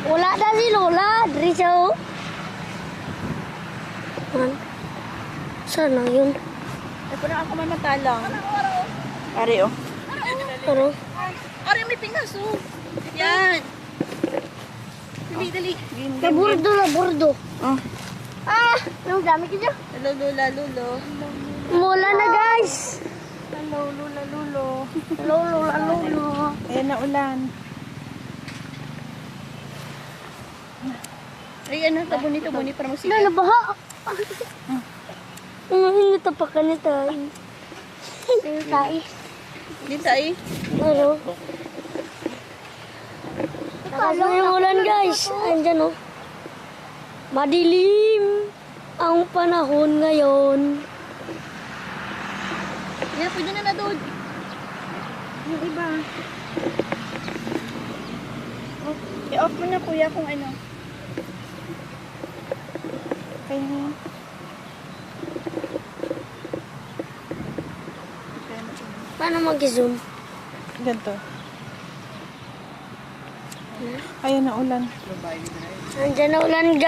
Wala na si Lola. Diri siya oh. Saan na yun? Ay, parang ako may matalang. Ari, oh. Ano? Ari, may pingas, oh. Yan. Dali, dali. Laburdo, laburdo. Oh. Ah! Anong dami ka dyan? Lulo, lulo. Mula na guys. Hello, lula, lulo. Lolo, lolo. Ayan na ulan. Ay, ano, tabuni para magsigat. Nalabaha. Ang pa ka na tayo. Tayo. Dito ay. Ano? Takas na yung ulan guys. Andyan oh. Madilim ang panahon ngayon. Yan, pwede na na doon. Yung iba. Oh, i-off mo na kuya kung ano. Okay na yan. Paano mag-zoom? Ganito. Ayan na ulan. Andyan na ulan guys.